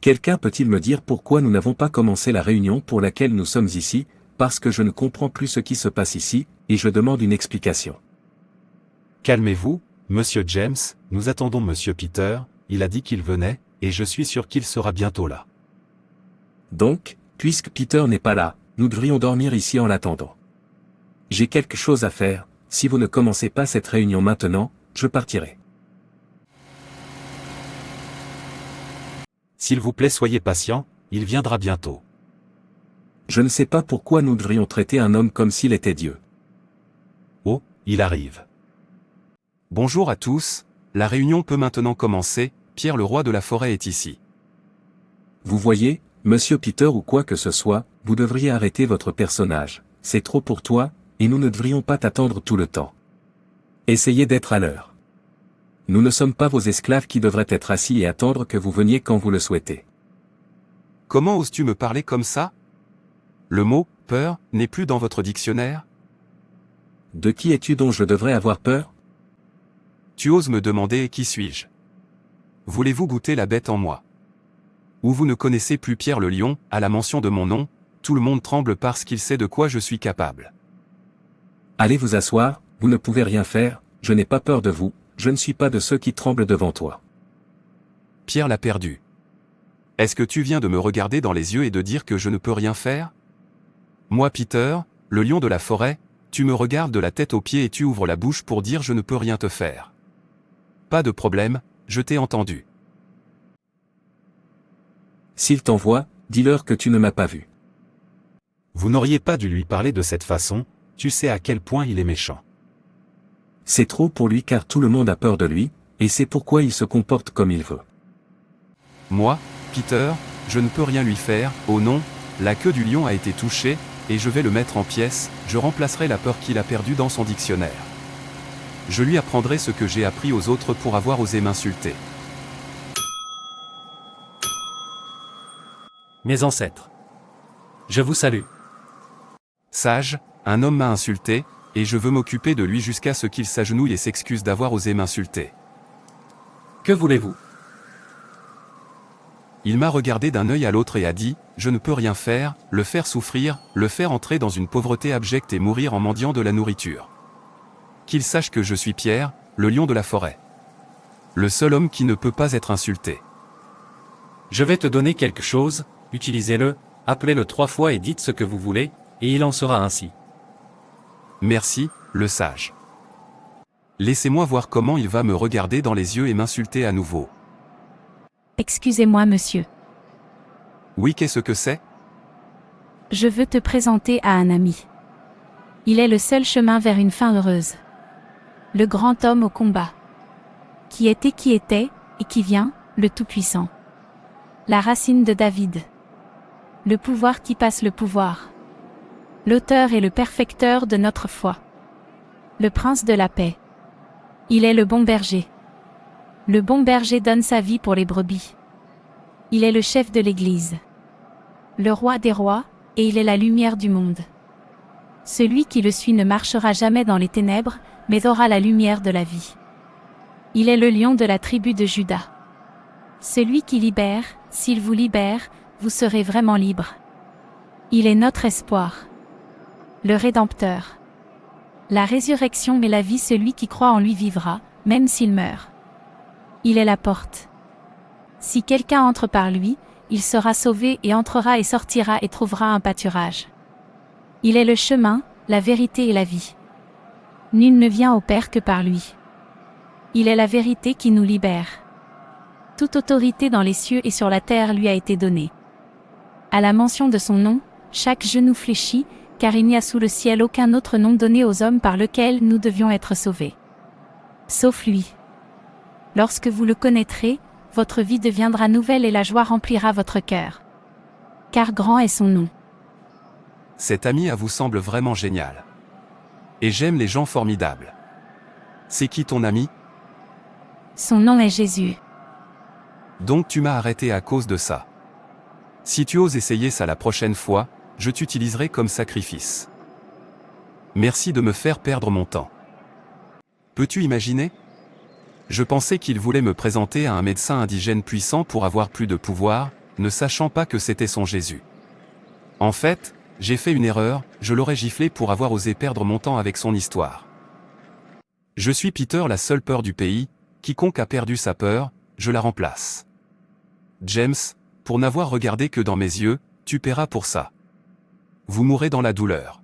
Quelqu'un peut-il me dire pourquoi nous n'avons pas commencé la réunion pour laquelle nous sommes ici, parce que je ne comprends plus ce qui se passe ici, et je demande une explication. Calmez-vous, Monsieur James, nous attendons Monsieur Peter, il a dit qu'il venait, et je suis sûr qu'il sera bientôt là. Donc, puisque Peter n'est pas là, nous devrions dormir ici en l'attendant. J'ai quelque chose à faire, si vous ne commencez pas cette réunion maintenant, je partirai. S'il vous plaît, soyez patient, il viendra bientôt. Je ne sais pas pourquoi nous devrions traiter un homme comme s'il était Dieu. Oh, il arrive. Bonjour à tous, la réunion peut maintenant commencer, Pierre le roi de la forêt est ici. Vous voyez, Monsieur Peter ou quoi que ce soit, vous devriez arrêter votre personnage, c'est trop pour toi, et nous ne devrions pas t'attendre tout le temps. Essayez d'être à l'heure. Nous ne sommes pas vos esclaves qui devraient être assis et attendre que vous veniez quand vous le souhaitez. Comment oses-tu me parler comme ça? Le mot « peur » n'est plus dans votre dictionnaire? De qui es-tu dont je devrais avoir peur? Tu oses me demander qui suis-je? Voulez-vous goûter la bête en moi? Ou vous ne connaissez plus Pierre le lion, à la mention de mon nom, tout le monde tremble parce qu'il sait de quoi je suis capable. Allez vous asseoir, vous ne pouvez rien faire, je n'ai pas peur de vous, je ne suis pas de ceux qui tremblent devant toi. Pierre l'a perdu. Est-ce que tu viens de me regarder dans les yeux et de dire que je ne peux rien faire? Moi Peter, le lion de la forêt, tu me regardes de la tête aux pieds et tu ouvres la bouche pour dire je ne peux rien te faire. Pas de problème, je t'ai entendu. S'il t'envoie, dis-leur que tu ne m'as pas vu. Vous n'auriez pas dû lui parler de cette façon, tu sais à quel point il est méchant. C'est trop pour lui car tout le monde a peur de lui, et c'est pourquoi il se comporte comme il veut. Moi, Peter, je ne peux rien lui faire, oh non, la queue du lion a été touchée, et je vais le mettre en pièces, je remplacerai la peur qu'il a perdue dans son dictionnaire. Je lui apprendrai ce que j'ai appris aux autres pour avoir osé m'insulter. Mes ancêtres. Je vous salue. Sage, un homme m'a insulté, et je veux m'occuper de lui jusqu'à ce qu'il s'agenouille et s'excuse d'avoir osé m'insulter. Que voulez-vous? Il m'a regardé d'un œil à l'autre et a dit, je ne peux rien faire, le faire souffrir, le faire entrer dans une pauvreté abjecte et mourir en mendiant de la nourriture. Qu'il sache que je suis Pierre, le lion de la forêt. Le seul homme qui ne peut pas être insulté. Je vais te donner quelque chose, utilisez-le, appelez-le 3 fois et dites ce que vous voulez, et il en sera ainsi. Merci, le sage. Laissez-moi voir comment il va me regarder dans les yeux et m'insulter à nouveau. Excusez-moi, monsieur. Oui, qu'est-ce que c'est? Je veux te présenter à un ami. Il est le seul chemin vers une fin heureuse. Le grand homme au combat. Qui était et qui vient, le Tout-Puissant. La racine de David. Le pouvoir qui passe le pouvoir. L'auteur et le perfecteur de notre foi. Le prince de la paix. Il est le bon berger. Le bon berger donne sa vie pour les brebis. Il est le chef de l'Église. Le roi des rois, et il est la lumière du monde. Celui qui le suit ne marchera jamais dans les ténèbres, mais aura la lumière de la vie. Il est le lion de la tribu de Juda. Celui qui libère, s'il vous libère, vous serez vraiment libre. Il est notre espoir. Le Rédempteur. La résurrection et la vie, celui qui croit en lui vivra, même s'il meurt. Il est la porte. Si quelqu'un entre par lui, il sera sauvé et entrera et sortira et trouvera un pâturage. Il est le chemin, la vérité et la vie. Nul ne vient au Père que par lui. Il est la vérité qui nous libère. Toute autorité dans les cieux et sur la terre lui a été donnée. À la mention de son nom, chaque genou fléchit, car il n'y a sous le ciel aucun autre nom donné aux hommes par lequel nous devions être sauvés. Sauf lui. Lorsque vous le connaîtrez, votre vie deviendra nouvelle et la joie remplira votre cœur. Car grand est son nom. Cet ami à vous semble vraiment génial. Et j'aime les gens formidables. C'est qui ton ami? Son nom est Jésus. Donc tu m'as arrêté à cause de ça. Si tu oses essayer ça la prochaine fois, je t'utiliserai comme sacrifice. Merci de me faire perdre mon temps. Peux-tu imaginer? Je pensais qu'il voulait me présenter à un médecin indigène puissant pour avoir plus de pouvoir, ne sachant pas que c'était son Jésus. En fait, j'ai fait une erreur, je l'aurais giflé pour avoir osé perdre mon temps avec son histoire. Je suis Peter, la seule peur du pays, quiconque a perdu sa peur, je la remplace. James, pour n'avoir regardé que dans mes yeux, tu paieras pour ça. Vous mourrez dans la douleur.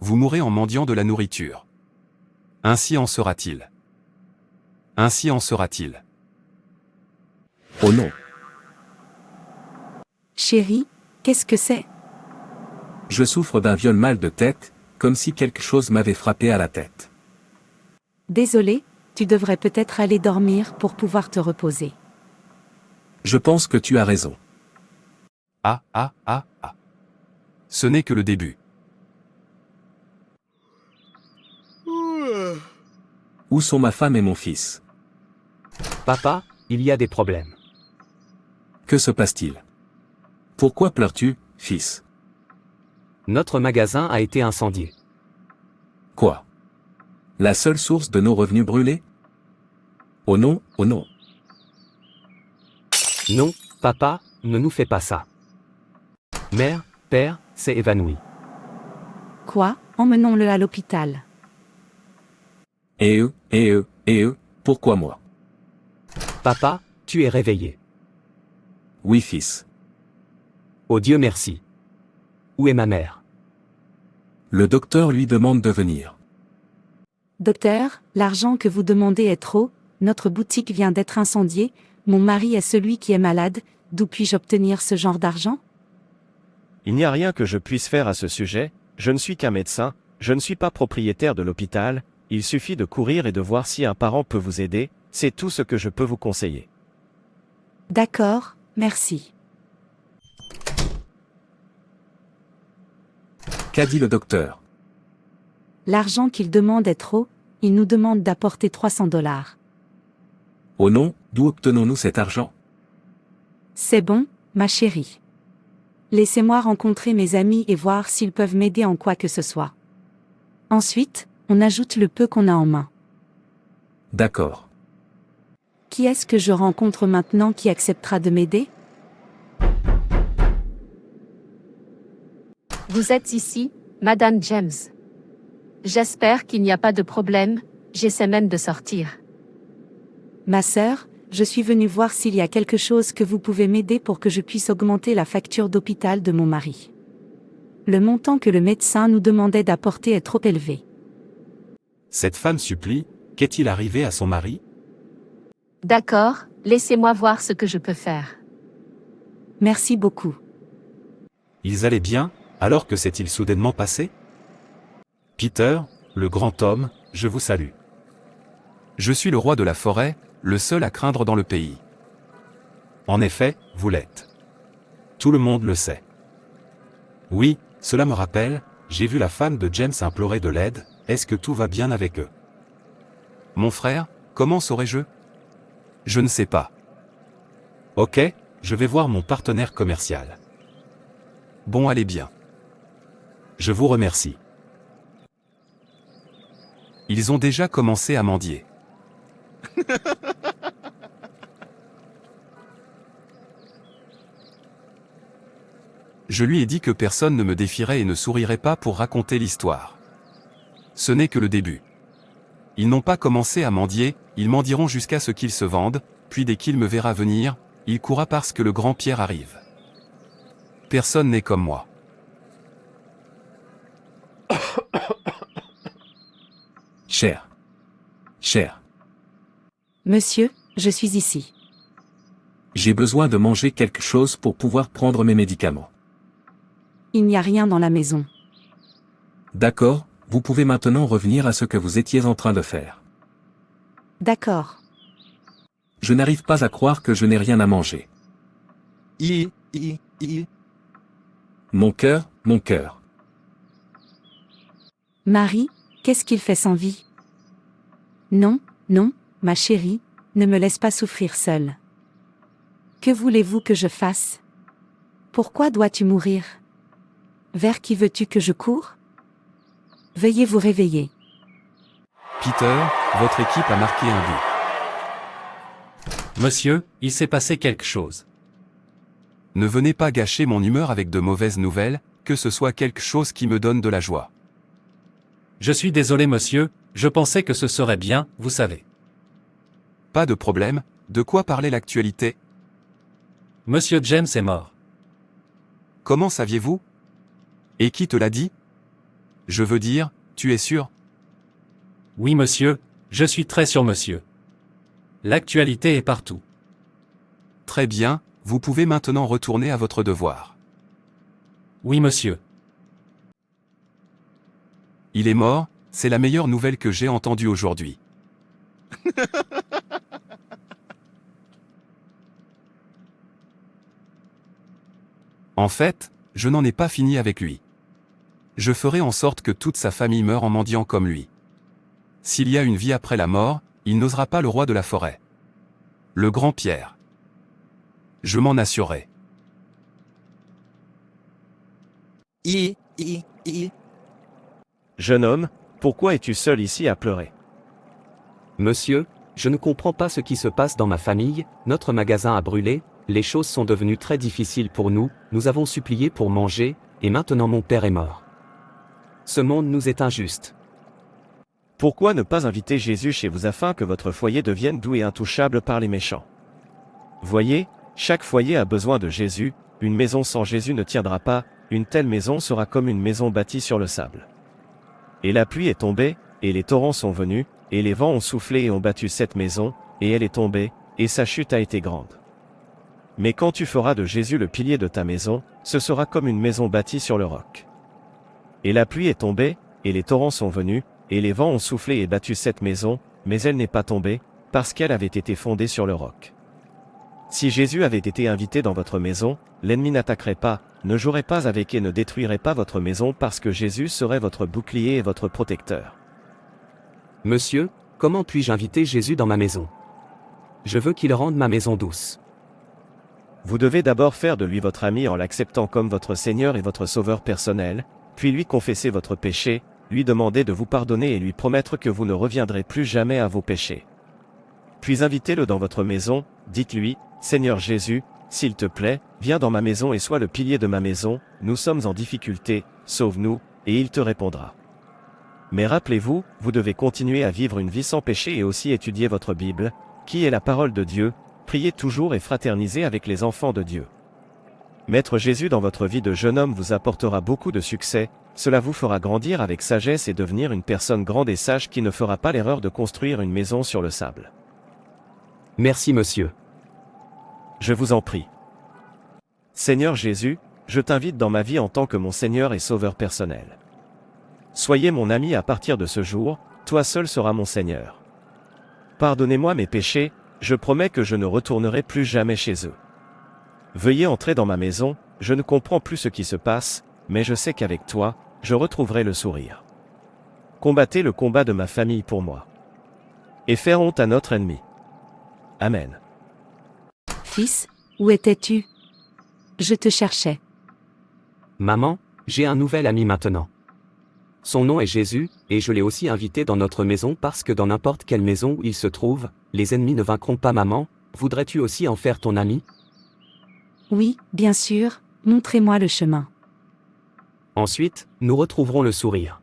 Vous mourrez en mendiant de la nourriture. Ainsi en sera-t-il. Ainsi en sera-t-il. Oh non. Chérie, qu'est-ce que c'est? Je souffre d'un viol mal de tête, comme si quelque chose m'avait frappé à la tête. Désolé, tu devrais peut-être aller dormir pour pouvoir te reposer. Je pense que tu as raison. Ah. Ce n'est que le début. Où sont ma femme et mon fils? Papa, il y a des problèmes. Que se passe-t-il? Pourquoi pleures-tu, fils? Notre magasin a été incendié. Quoi? La seule source de nos revenus brûlés? Oh non, oh non. Non, papa, ne nous fais pas ça. Mère, père, s'est évanoui. Quoi? Emmenons-le à l'hôpital. Et eux, pourquoi moi? Papa, tu es réveillé. Oui, fils. Oh Dieu merci. Où est ma mère? Le docteur lui demande de venir. Docteur, l'argent que vous demandez est trop, notre boutique vient d'être incendiée, mon mari est celui qui est malade, d'où puis-je obtenir ce genre d'argent? Il n'y a rien que je puisse faire à ce sujet, je ne suis qu'un médecin, je ne suis pas propriétaire de l'hôpital, il suffit de courir et de voir si un parent peut vous aider, c'est tout ce que je peux vous conseiller. D'accord, merci. Qu'a dit le docteur? L'argent qu'il demande est trop, il nous demande d'apporter 300 $. Oh non, d'où obtenons-nous cet argent? C'est bon, ma chérie. Laissez-moi rencontrer mes amis et voir s'ils peuvent m'aider en quoi que ce soit. Ensuite, on ajoute le peu qu'on a en main. D'accord. Qui est-ce que je rencontre maintenant qui acceptera de m'aider? Vous êtes ici, Madame James. J'espère qu'il n'y a pas de problème, j'essaie même de sortir. Ma sœur, je suis venue voir s'il y a quelque chose que vous pouvez m'aider pour que je puisse augmenter la facture d'hôpital de mon mari. Le montant que le médecin nous demandait d'apporter est trop élevé. Cette femme supplie, qu'est-il arrivé à son mari? D'accord, laissez-moi voir ce que je peux faire. Merci beaucoup. Ils allaient bien, alors que s'est-il soudainement passé? Peter, le grand homme, je vous salue. Je suis le roi de la forêt, le seul à craindre dans le pays. En effet, vous l'êtes. Tout le monde le sait. Oui, cela me rappelle, j'ai vu la femme de James implorer de l'aide, est-ce que tout va bien avec eux? Mon frère, comment saurais-je? Je ne sais pas. Ok, je vais voir mon partenaire commercial. Bon, allez bien. Je vous remercie. Ils ont déjà commencé à mendier. Je lui ai dit que personne ne me défierait et ne sourirait pas pour raconter l'histoire. Ce n'est que le début. Ils n'ont pas commencé à mendier, ils mendieront jusqu'à ce qu'ils se vendent, puis dès qu'il me verra venir, il courra parce que le grand Pierre arrive. Personne n'est comme moi. Cher. Monsieur, je suis ici. J'ai besoin de manger quelque chose pour pouvoir prendre mes médicaments. Il n'y a rien dans la maison. D'accord, vous pouvez maintenant revenir à ce que vous étiez en train de faire. D'accord. Je n'arrive pas à croire que je n'ai rien à manger. Mon cœur. Marie, qu'est-ce qu'il fait sans vie? Non, ma chérie, ne me laisse pas souffrir seule. Que voulez-vous que je fasse? Pourquoi dois-tu mourir? Vers qui veux-tu que je coure? Veuillez vous réveiller. Peter, votre équipe a marqué un but. Monsieur, il s'est passé quelque chose. Ne venez pas gâcher mon humeur avec de mauvaises nouvelles, que ce soit quelque chose qui me donne de la joie. Je suis désolé monsieur, je pensais que ce serait bien, vous savez. Pas de problème, de quoi parler l'actualité? Monsieur James est mort. Comment saviez-vous? Et qui te l'a dit? Je veux dire, tu es sûr? Oui monsieur, je suis très sûr monsieur. L'actualité est partout. Très bien, vous pouvez maintenant retourner à votre devoir. Oui monsieur. Il est mort, c'est la meilleure nouvelle que j'ai entendue aujourd'hui. En fait, je n'en ai pas fini avec lui. Je ferai en sorte que toute sa famille meure en mendiant comme lui. S'il y a une vie après la mort, il n'osera pas le roi de la forêt. Le grand Pierre. Je m'en assurerai. Jeune homme, pourquoi es-tu seul ici à pleurer? Monsieur, je ne comprends pas ce qui se passe dans ma famille, notre magasin a brûlé, les choses sont devenues très difficiles pour nous, nous avons supplié pour manger, et maintenant mon père est mort. Ce monde nous est injuste. Pourquoi ne pas inviter Jésus chez vous afin que votre foyer devienne doux et intouchable par les méchants? Voyez, chaque foyer a besoin de Jésus, une maison sans Jésus ne tiendra pas, une telle maison sera comme une maison bâtie sur le sable. Et la pluie est tombée, et les torrents sont venus, et les vents ont soufflé et ont battu cette maison, et elle est tombée, et sa chute a été grande. Mais quand tu feras de Jésus le pilier de ta maison, ce sera comme une maison bâtie sur le roc. Et la pluie est tombée, et les torrents sont venus, et les vents ont soufflé et battu cette maison, mais elle n'est pas tombée, parce qu'elle avait été fondée sur le roc. Si Jésus avait été invité dans votre maison, l'ennemi n'attaquerait pas, ne jouerait pas avec et ne détruirait pas votre maison parce que Jésus serait votre bouclier et votre protecteur. Monsieur, comment puis-je inviter Jésus dans ma maison? Je veux qu'il rende ma maison douce. Vous devez d'abord faire de lui votre ami en l'acceptant comme votre Seigneur et votre Sauveur personnel, puis lui confesser votre péché, lui demander de vous pardonner et lui promettre que vous ne reviendrez plus jamais à vos péchés. Puis invitez-le dans votre maison, dites-lui, « Seigneur Jésus, s'il te plaît, viens dans ma maison et sois le pilier de ma maison, nous sommes en difficulté, sauve-nous, » et il te répondra. Mais rappelez-vous, vous devez continuer à vivre une vie sans péché et aussi étudier votre Bible, qui est la parole de Dieu, priez toujours et fraternisez avec les enfants de Dieu. Mettre Jésus dans votre vie de jeune homme vous apportera beaucoup de succès, cela vous fera grandir avec sagesse et devenir une personne grande et sage qui ne fera pas l'erreur de construire une maison sur le sable. Merci monsieur. Je vous en prie. Seigneur Jésus, je t'invite dans ma vie en tant que mon Seigneur et Sauveur personnel. Soyez mon ami à partir de ce jour, toi seul seras mon Seigneur. Pardonnez-moi mes péchés, je promets que je ne retournerai plus jamais chez eux. Veuillez entrer dans ma maison, je ne comprends plus ce qui se passe, mais je sais qu'avec toi, je retrouverai le sourire. Combattez le combat de ma famille pour moi. Et faire honte à notre ennemi. Amen. Fils, où étais-tu? Je te cherchais. Maman, j'ai un nouvel ami maintenant. Son nom est Jésus, et je l'ai aussi invité dans notre maison parce que dans n'importe quelle maison où il se trouve, les ennemis ne vaincront pas maman. Voudrais-tu aussi en faire ton ami? Oui, bien sûr, montrez-moi le chemin. Ensuite, nous retrouverons le sourire.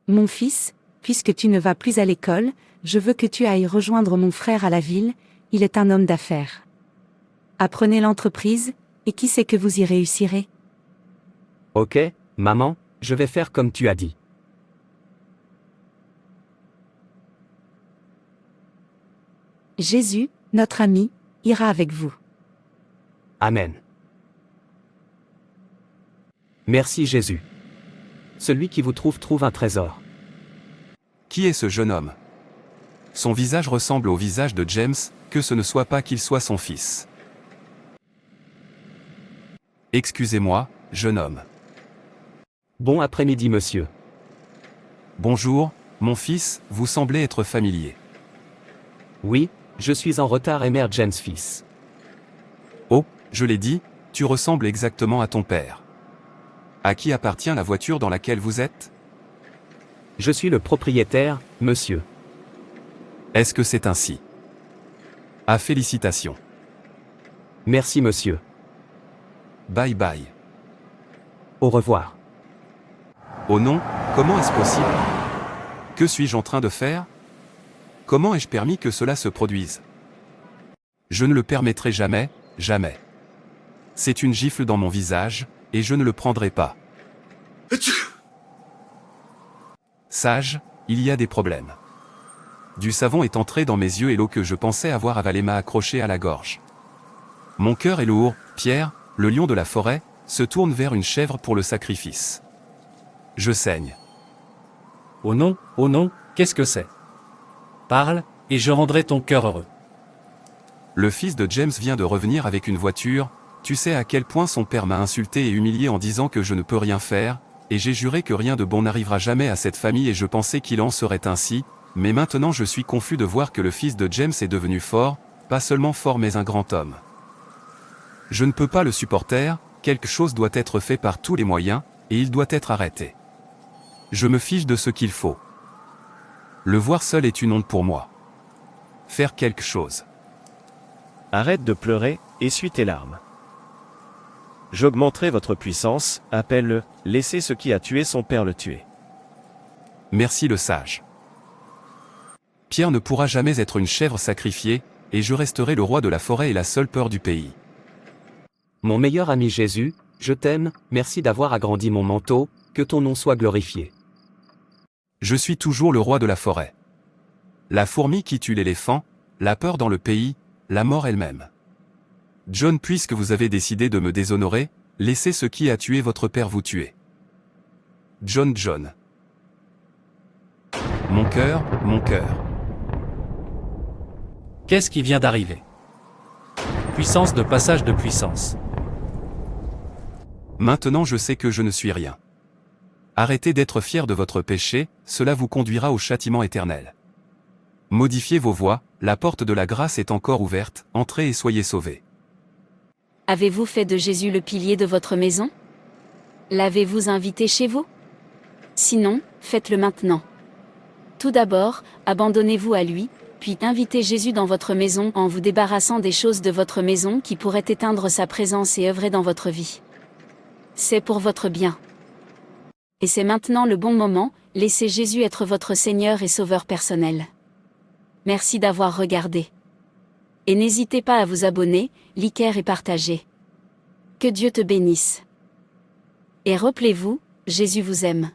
Mon fils, puisque tu ne vas plus à l'école, je veux que tu ailles rejoindre mon frère à la ville, il est un homme d'affaires. Apprenez l'entreprise, et qui sait que vous y réussirez? Ok, maman, je vais faire comme tu as dit. Jésus, notre ami, ira avec vous. Amen. Merci Jésus. Celui qui vous trouve un trésor. Qui est ce jeune homme? Son visage ressemble au visage de James, que ce ne soit pas qu'il soit son fils. Excusez-moi, jeune homme. Bon après-midi monsieur. Bonjour, mon fils, vous semblez être familier. Oui, je suis en retard et mère James fils. Oh, je l'ai dit, tu ressembles exactement à ton père. À qui appartient la voiture dans laquelle vous êtes? Je suis le propriétaire, monsieur. Est-ce que c'est ainsi? Ah, félicitations. Merci monsieur. Bye bye. Au revoir. Oh non, comment est-ce possible? Que suis-je en train de faire? Comment ai-je permis que cela se produise? Je ne le permettrai jamais, jamais. C'est une gifle dans mon visage, et je ne le prendrai pas. Sage, il y a des problèmes. Du savon est entré dans mes yeux et l'eau que je pensais avoir avalée m'a accroché à la gorge. Mon cœur est lourd, Pierre, le lion de la forêt, se tourne vers une chèvre pour le sacrifice. Je saigne. Oh non, qu'est-ce que c'est? Parle, et je rendrai ton cœur heureux. Le fils de James vient de revenir avec une voiture, tu sais à quel point son père m'a insulté et humilié en disant que je ne peux rien faire, et j'ai juré que rien de bon n'arrivera jamais à cette famille et je pensais qu'il en serait ainsi, mais maintenant je suis confus de voir que le fils de James est devenu fort, pas seulement fort mais un grand homme. Je ne peux pas le supporter, quelque chose doit être fait par tous les moyens, et il doit être arrêté. Je me fiche de ce qu'il faut. Le voir seul est une honte pour moi. Faire quelque chose. Arrête de pleurer, essuie tes larmes. J'augmenterai votre puissance, appelle-le, laissez ce qui a tué son père le tuer. Merci le sage. Pierre ne pourra jamais être une chèvre sacrifiée, et je resterai le roi de la forêt et la seule peur du pays. Mon meilleur ami Jésus, je t'aime, merci d'avoir agrandi mon manteau, que ton nom soit glorifié. Je suis toujours le roi de la forêt. La fourmi qui tue l'éléphant, la peur dans le pays, la mort elle-même. John, puisque vous avez décidé de me déshonorer, laissez ce qui a tué votre père vous tuer. John. Mon cœur. Qu'est-ce qui vient d'arriver? Puissance de passage de puissance. Maintenant je sais que je ne suis rien. Arrêtez d'être fiers de votre péché, cela vous conduira au châtiment éternel. Modifiez vos voies, la porte de la grâce est encore ouverte, entrez et soyez sauvés. Avez-vous fait de Jésus le pilier de votre maison? L'avez-vous invité chez vous? Sinon, faites-le maintenant. Tout d'abord, abandonnez-vous à lui, puis invitez Jésus dans votre maison en vous débarrassant des choses de votre maison qui pourraient éteindre sa présence et œuvrer dans votre vie. C'est pour votre bien. Et c'est maintenant le bon moment, laissez Jésus être votre Seigneur et Sauveur personnel. Merci d'avoir regardé. Et n'hésitez pas à vous abonner, liker et partager. Que Dieu te bénisse. Et rappelez-vous, Jésus vous aime.